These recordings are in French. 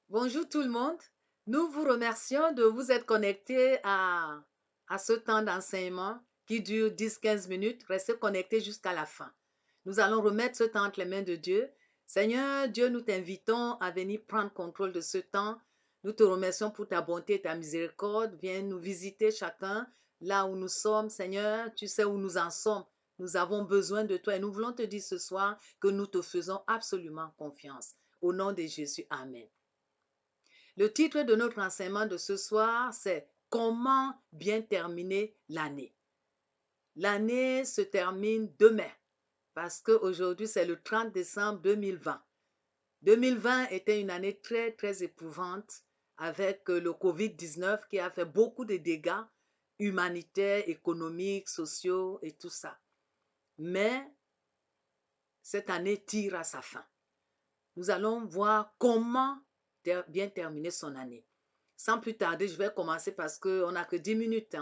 Bonjour tout le monde. Nous vous remercions de vous être connectés à ce temps d'enseignement qui dure 10-15 minutes. Restez connectés jusqu'à la fin. Nous allons remettre ce temps entre les mains de Dieu. Seigneur Dieu, nous t'invitons à venir prendre contrôle de ce temps. Nous te remercions pour ta bonté et ta miséricorde. Viens nous visiter chacun là où nous sommes. Seigneur, tu sais où nous en sommes. Nous avons besoin de toi et nous voulons te dire ce soir que nous te faisons absolument confiance. Au nom de Jésus, Amen. Le titre de notre enseignement de ce soir, c'est « Comment bien terminer l'année ». L'année se termine demain parce qu'aujourd'hui, c'est le 30 décembre 2020. 2020 était une année très, très éprouvante avec le COVID-19 qui a fait beaucoup de dégâts humanitaires, économiques, sociaux et tout ça. Mais cette année tire à sa fin. Nous allons voir comment bien terminer son année. Sans plus tarder, je vais commencer parce qu'on n'a que 10 minutes.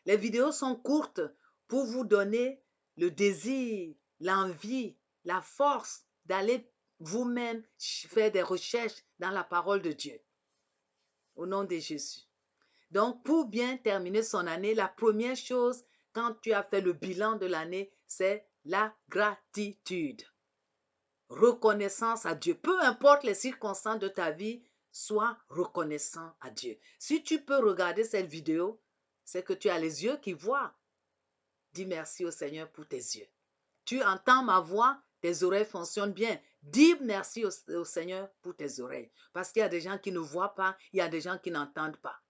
Les vidéos sont courtes pour vous donner le désir, l'envie, la force d'aller vous-même faire des recherches dans la parole de Dieu. Au nom de Jésus. Donc, pour bien terminer son année, la première chose, quand tu as fait le bilan de l'année, c'est la gratitude. Reconnaissance à Dieu. Peu importe les circonstances de ta vie, sois reconnaissant à Dieu. Si tu peux regarder cette vidéo, c'est que tu as les yeux qui voient. Dis merci au Seigneur pour tes yeux. Tu entends ma voix, tes oreilles fonctionnent bien. Dis merci au Seigneur pour tes oreilles. Parce qu'il y a des gens qui ne voient pas, il y a des gens qui n'entendent pas.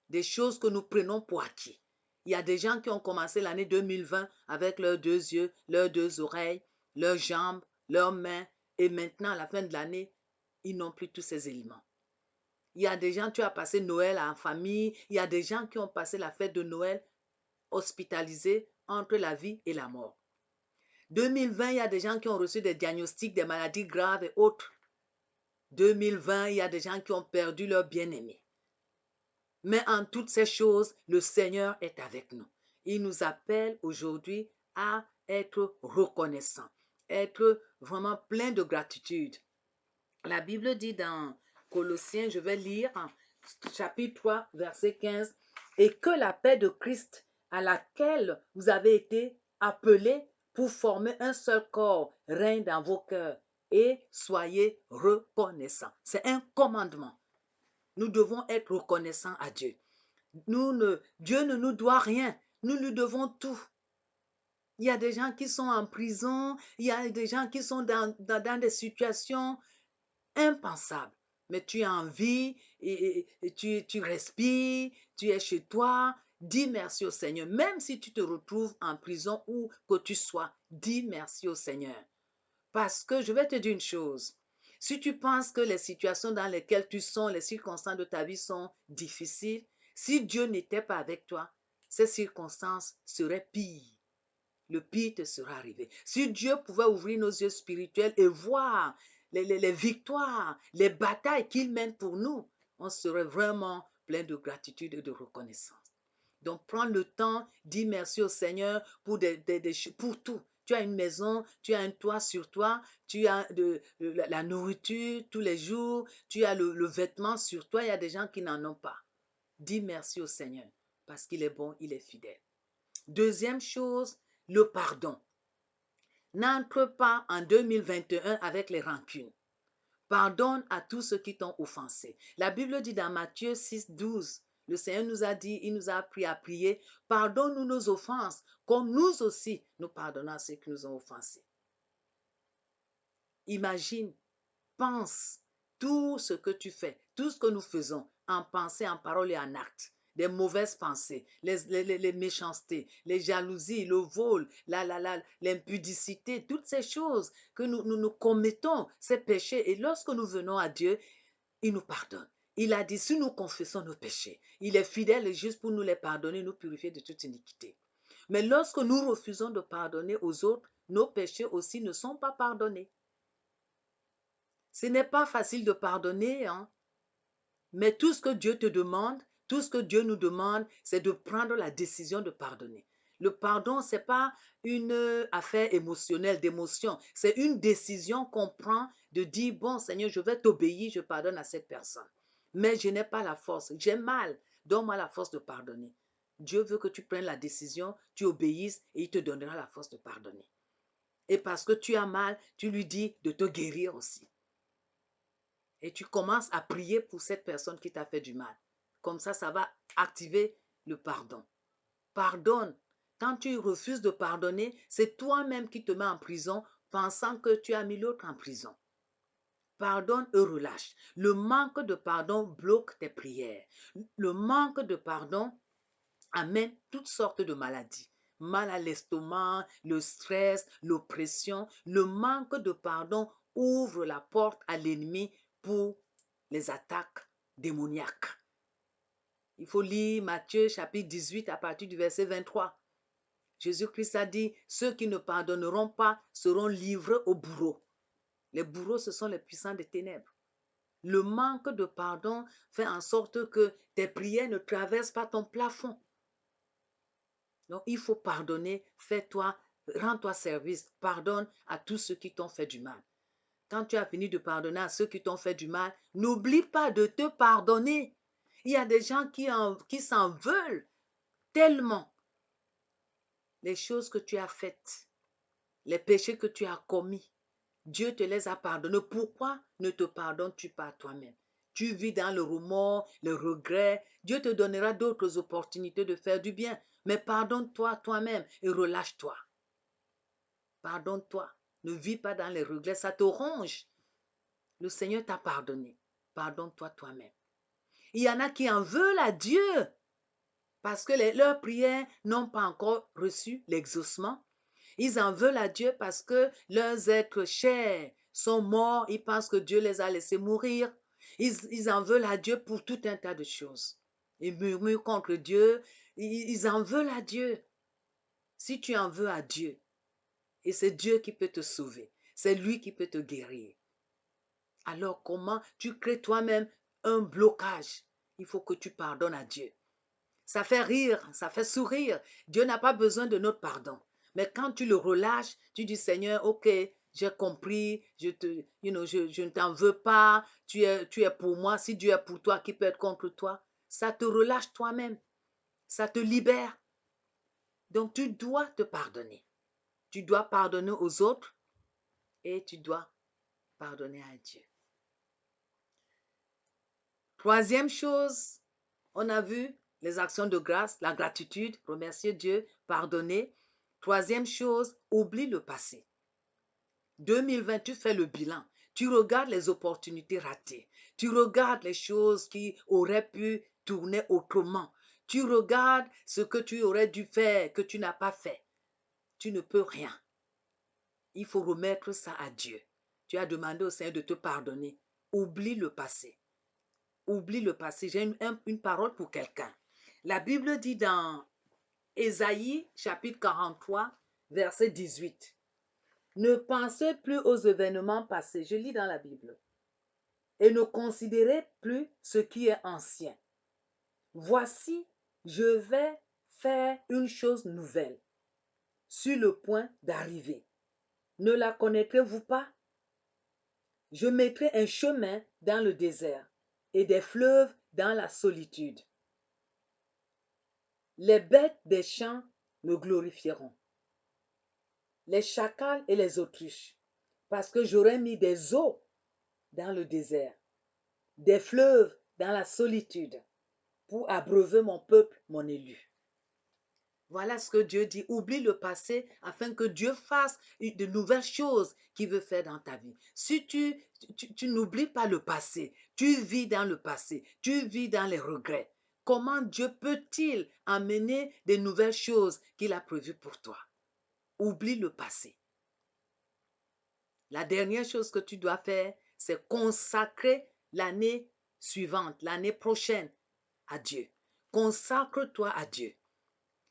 Des choses que nous prenons pour acquis. Il y a des gens qui ont commencé l'année 2020 avec leurs 2 yeux, leurs 2 oreilles, leurs jambes, leurs mains. Et maintenant, à la fin de l'année, ils n'ont plus tous ces éléments. Il y a des gens, tu as passé Noël en famille. Il y a des gens qui ont passé la fête de Noël hospitalisés entre la vie et la mort. 2020, il y a des gens qui ont reçu des diagnostics, des maladies graves et autres. 2020, il y a des gens qui ont perdu leur bien-aimé. Mais en toutes ces choses, le Seigneur est avec nous. Il nous appelle aujourd'hui à être reconnaissants, être vraiment plein de gratitude. La Bible dit dans Colossiens, je vais lire, chapitre 3, verset 15, « Et que la paix de Christ, à laquelle vous avez été appelés pour former un seul corps, règne dans vos cœurs, et soyez reconnaissants. » C'est un commandement. Nous devons être reconnaissants à Dieu. Dieu ne nous doit rien. Nous lui devons tout. Il y a des gens qui sont en prison. Il y a des gens qui sont dans des situations impensables. Mais tu es en vie, et tu respires, tu es chez toi. Dis merci au Seigneur. Même si tu te retrouves en prison ou que tu sois, dis merci au Seigneur. Parce que je vais te dire une chose. Si tu penses que les situations dans lesquelles tu es, les circonstances de ta vie sont difficiles, si Dieu n'était pas avec toi, ces circonstances seraient pires. Le pire te sera arrivé. Si Dieu pouvait ouvrir nos yeux spirituels et voir les victoires, les batailles qu'il mène pour nous, on serait vraiment plein de gratitude et de reconnaissance. Donc, prends le temps, dis merci au Seigneur pour tout. Tu as une maison, tu as un toit sur toi, tu as la nourriture tous les jours, tu as le vêtement sur toi. Il y a des gens qui n'en ont pas. Dis merci au Seigneur parce qu'il est bon, il est fidèle. Deuxième chose, le pardon. N'entre pas en 2021 avec les rancunes. Pardonne à tous ceux qui t'ont offensé. La Bible dit dans Matthieu 6, 12, le Seigneur nous a dit, il nous a appris à prier, pardonne-nous nos offenses, comme nous aussi nous pardonnons à ceux qui nous ont offensés. Imagine, pense tout ce que tu fais, tout ce que nous faisons en pensée, en parole et en acte. Les mauvaises pensées, les méchancetés, les jalousies, le vol, l'impudicité, toutes ces choses que nous commettons, ces péchés. Et lorsque nous venons à Dieu, il nous pardonne. Il a dit, si nous confessons nos péchés, il est fidèle et juste pour nous les pardonner, nous purifier de toute iniquité. Mais lorsque nous refusons de pardonner aux autres, nos péchés aussi ne sont pas pardonnés. Ce n'est pas facile de pardonner, mais tout ce que Dieu te demande, tout ce que Dieu nous demande, c'est de prendre la décision de pardonner. Le pardon, ce n'est pas une affaire émotionnelle, d'émotion. C'est une décision qu'on prend de dire, bon Seigneur, je vais t'obéir, je pardonne à cette personne. Mais je n'ai pas la force, j'ai mal. Donne-moi la force de pardonner. Dieu veut que tu prennes la décision, tu obéisses et il te donnera la force de pardonner. Et parce que tu as mal, tu lui dis de te guérir aussi. Et tu commences à prier pour cette personne qui t'a fait du mal. Comme ça va activer le pardon. Pardonne. Quand tu refuses de pardonner, c'est toi-même qui te mets en prison pensant que tu as mis l'autre en prison. Pardonne et relâche. Le manque de pardon bloque tes prières. Le manque de pardon amène toutes sortes de maladies. Mal à l'estomac, le stress, l'oppression. Le manque de pardon ouvre la porte à l'ennemi pour les attaques démoniaques. Il faut lire Matthieu chapitre 18 à partir du verset 23. Jésus-Christ a dit, ceux qui ne pardonneront pas seront livrés aux bourreaux. Les bourreaux, ce sont les puissants des ténèbres. Le manque de pardon fait en sorte que tes prières ne traversent pas ton plafond. Donc, il faut pardonner, rends-toi service, pardonne à tous ceux qui t'ont fait du mal. Quand tu as fini de pardonner à ceux qui t'ont fait du mal, n'oublie pas de te pardonner. Il y a des gens qui s'en veulent tellement. Les choses que tu as faites, les péchés que tu as commis, Dieu te les a pardonnés. Pourquoi ne te pardonnes-tu pas toi-même? Tu vis dans le remords, le regret. Dieu te donnera d'autres opportunités de faire du bien. Mais pardonne-toi toi-même et relâche-toi. Pardonne-toi. Ne vis pas dans les regrets. Ça te ronge. Le Seigneur t'a pardonné. Pardonne-toi toi-même. Il y en a qui en veulent à Dieu parce que leurs prières n'ont pas encore reçu l'exaucement. Ils en veulent à Dieu parce que leurs êtres chers sont morts. Ils pensent que Dieu les a laissés mourir. Ils en veulent à Dieu pour tout un tas de choses. Ils murmurent contre Dieu. Ils en veulent à Dieu. Si tu en veux à Dieu, et c'est Dieu qui peut te sauver, c'est lui qui peut te guérir. Alors comment tu crées toi-même un blocage? Il faut que tu pardonnes à Dieu. Ça fait rire, ça fait sourire. Dieu n'a pas besoin de notre pardon. Mais quand tu le relâches, tu dis Seigneur, ok, j'ai compris, je ne t'en veux pas, tu es pour moi. Si Dieu est pour toi, qui peut être contre toi? Ça te relâche toi-même, ça te libère. Donc tu dois te pardonner. Tu dois pardonner aux autres et tu dois pardonner à Dieu. Troisième chose, on a vu les actions de grâce, la gratitude, remercier Dieu, pardonner. Troisième chose, oublie le passé. 2020, tu fais le bilan. Tu regardes les opportunités ratées. Tu regardes les choses qui auraient pu tourner autrement. Tu regardes ce que tu aurais dû faire, que tu n'as pas fait. Tu ne peux rien. Il faut remettre ça à Dieu. Tu as demandé au Seigneur de te pardonner. Oublie le passé. Oublie le passé. J'ai une parole pour quelqu'un. La Bible dit dans Ésaïe, chapitre 43, verset 18. Ne pensez plus aux événements passés. Je lis dans la Bible. Et ne considérez plus ce qui est ancien. Voici, je vais faire une chose nouvelle, sur le point d'arriver. Ne la connaîtrez-vous pas? Je mettrai un chemin dans le désert et des fleuves dans la solitude. Les bêtes des champs me glorifieront, les chacals et les autruches, parce que j'aurai mis des eaux dans le désert, des fleuves dans la solitude, pour abreuver mon peuple, mon élu. Voilà ce que Dieu dit. Oublie le passé afin que Dieu fasse de nouvelles choses qu'il veut faire dans ta vie. Si tu n'oublies pas le passé, tu vis dans le passé, tu vis dans les regrets, comment Dieu peut-il amener de nouvelles choses qu'il a prévues pour toi? Oublie le passé. La dernière chose que tu dois faire, c'est consacrer l'année suivante, l'année prochaine à Dieu. Consacre-toi à Dieu.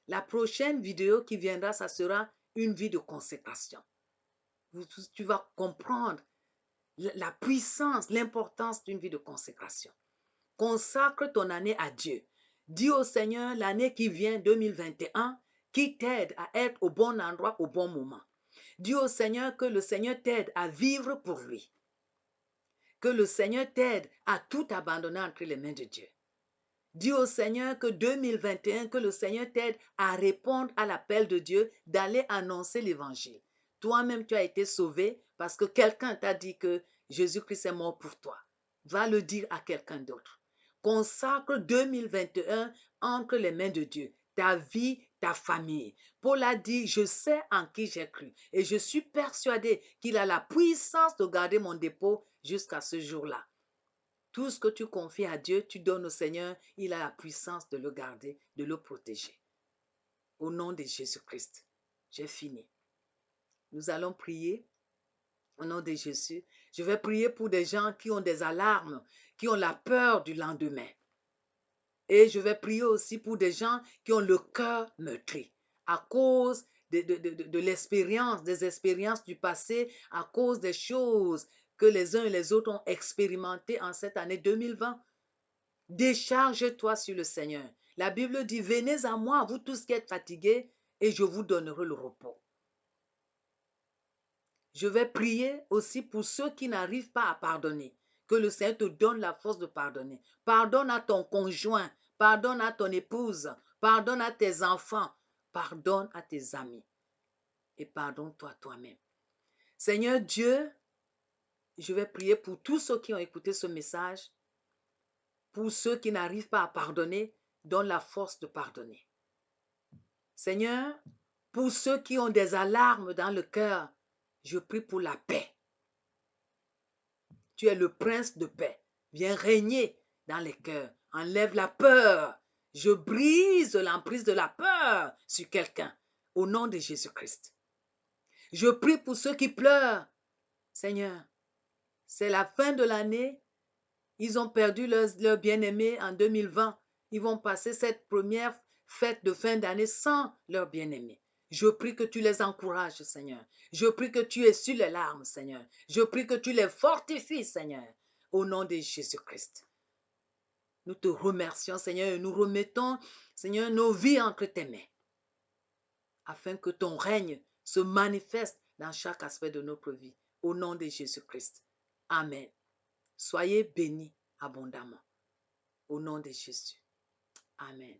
La prochaine vidéo qui viendra, ça sera une vie de consécration. Tu vas comprendre la puissance, l'importance d'une vie de consécration. Consacre ton année à Dieu. Dis au Seigneur, l'année qui vient, 2021, qui t'aide à être au bon endroit au bon moment. Dis au Seigneur que le Seigneur t'aide à vivre pour lui. Que le Seigneur t'aide à tout abandonner entre les mains de Dieu. Dis au Seigneur que 2021, que le Seigneur t'aide à répondre à l'appel de Dieu d'aller annoncer l'évangile. Toi-même, tu as été sauvé parce que quelqu'un t'a dit que Jésus-Christ est mort pour toi. Va le dire à quelqu'un d'autre. Consacre 2021 entre les mains de Dieu, ta vie, ta famille. Paul a dit, je sais en qui j'ai cru et je suis persuadé qu'il a la puissance de garder mon dépôt jusqu'à ce jour-là. Tout ce que tu confies à Dieu, tu donnes au Seigneur, il a la puissance de le garder, de le protéger. Au nom de Jésus-Christ, j'ai fini. Nous allons prier au nom de Jésus. Je vais prier pour des gens qui ont des alarmes, qui ont la peur du lendemain. Et je vais prier aussi pour des gens qui ont le cœur meurtri à cause de l'expérience, des expériences du passé, à cause des choses que les uns et les autres ont expérimentées en cette année 2020. Décharge-toi sur le Seigneur. La Bible dit, venez à moi, vous tous qui êtes fatigués, et je vous donnerai le repos. Je vais prier aussi pour ceux qui n'arrivent pas à pardonner. Que le Seigneur te donne la force de pardonner. Pardonne à ton conjoint, pardonne à ton épouse, pardonne à tes enfants, pardonne à tes amis. Et pardonne-toi toi-même. Seigneur Dieu, je vais prier pour tous ceux qui ont écouté ce message, pour ceux qui n'arrivent pas à pardonner, donne la force de pardonner. Seigneur, pour ceux qui ont des alarmes dans le cœur, je prie pour la paix. Tu es le prince de paix. Viens régner dans les cœurs. Enlève la peur. Je brise l'emprise de la peur sur quelqu'un au nom de Jésus-Christ. Je prie pour ceux qui pleurent. Seigneur, c'est la fin de l'année. Ils ont perdu leur bien-aimé en 2020. Ils vont passer cette première fête de fin d'année sans leur bien-aimé. Je prie que tu les encourages, Seigneur. Je prie que tu essuies les larmes, Seigneur. Je prie que tu les fortifies, Seigneur, au nom de Jésus-Christ. Nous te remercions, Seigneur, et nous remettons, Seigneur, nos vies entre tes mains, afin que ton règne se manifeste dans chaque aspect de notre vie, au nom de Jésus-Christ. Amen. Soyez bénis abondamment. Au nom de Jésus. Amen.